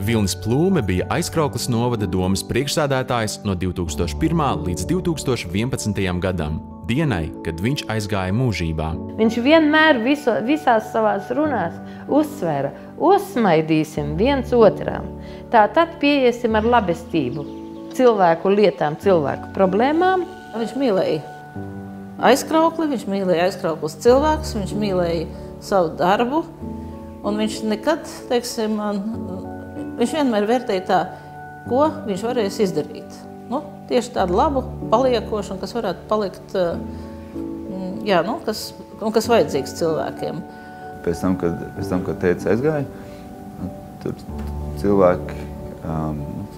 Vilnis Plūme bija Aizkraukles novada domes priekšsēdētājs no 2001. līdz 2011. gadam, dienai, kad viņš aizgāja mūžībā. Viņš vienmēr visās savās runās uzsvēra: uzsmaidīsim viens otram. Tātad pieiesim ar labestību cilvēku lietām, cilvēku problēmām. Viņš mīlēja Aizkraukli, viņš mīlēja Aizkraukles cilvēkus, viņš mīlēja savu darbu, un viņš nekad, teiksim, viņš vienmēr vērtēja tā, ko viņš varēs izdarīt. Nu, tieši tādu labu, paliekošu, kas varētu palikt, kas vajadzīgs cilvēkiem. Pēc tam, kad tētis aizgāja, tur cilvēki,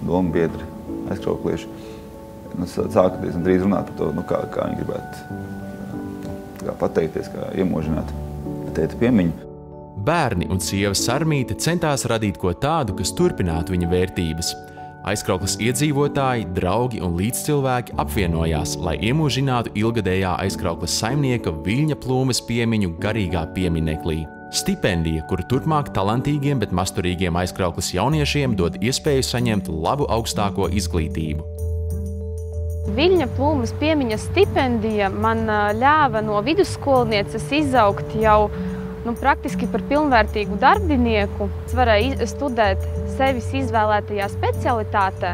domu biedri, aizkrauklieši, sāka diezgan drīz runāt par to, kā viņi gribētu pateikties, kā iemožināt tēta piemiņu. Bērni un sieva Sarmīte centās radīt ko tādu, kas turpinātu viņa vērtības. Aizkraukles iedzīvotāji, draugi un līdzcilvēki apvienojās, lai iemūžinātu ilgadējā Aizkraukles saimnieka Viļņa Plūmes piemiņu garīgā piemineklī. Stipendija, kuru turpmāk talantīgiem, bet masturīgiem Aizkraukles jauniešiem dod iespēju saņemt labu augstāko izglītību. Viļņa Plūmes piemiņas stipendija man ļāva no vidusskolnieces izaugt jau praktiski par pilnvērtīgu darbinieku. Es varēju studēt sevis izvēlētajā specialitātē.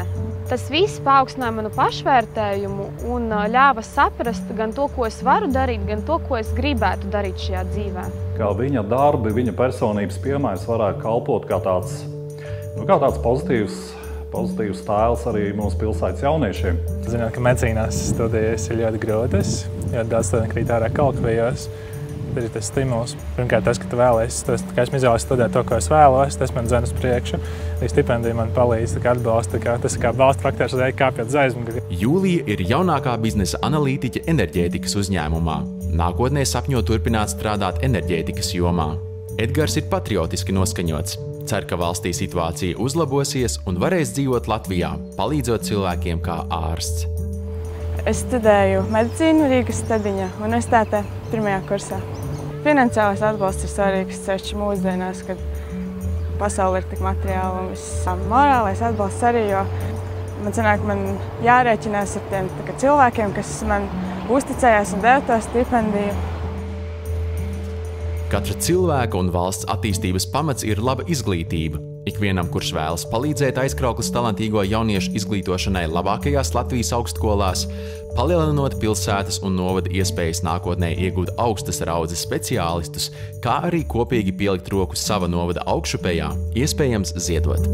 Tas viss paaugstināja manu pašvērtējumu un ļāva saprast gan to, ko es varu darīt, gan to, ko es gribētu darīt šajā dzīvē. Kā viņa darbi, viņa personības piemērs varētu kalpot kā tāds pozitīvs tēls arī mūsu pilsētas jauniešiem. Zināt, ka medicīnās studijas ir ļoti grūtas, jo daudz studenti krīt ārā kalkvijos. Tad ir tas stimuls. Pirmkārt, tas, ka tu vēlies, kā esmu izvēlējies studēt to, ko es vēlos, tas man dzen uz priekšu. Stipendija man palīdz, atbalsta, tas ir kā balsta faktors, kāpjot uz aizmuguri. Jūlija ir jaunākā biznesa analītiķe enerģētikas uzņēmumā. Nākotnē sapņo turpināt strādāt enerģētikas jomā. Edgars ir patriotiski noskaņots. Cer, ka valstī situācija uzlabosies un varēs dzīvot Latvijā, palīdzot cilvēkiem kā ārsts. Es studēju medicīnu Rīgas Stadiņa universitātē 1. kursā. Finansiālais atbalsts ir svarīgs, sevišķi mūsdienās, kad pasaule ir tik materiāla un viss. Morālais atbalsts arī, jo man jārēķinās ar tiem cilvēkiem, kas man uzticējās un deva to stipendiju. Katra cilvēka un valsts attīstības pamats ir laba izglītība. Ikvienam, kurš vēlas palīdzēt Aizkraukles talantīgo jauniešu izglītošanai labākajās Latvijas augstskolās, palielinot pilsētas un novada iespējas nākotnē iegūt augstas raudzes speciālistus, kā arī kopīgi pielikt roku sava novada augšupējā, iespējams ziedot.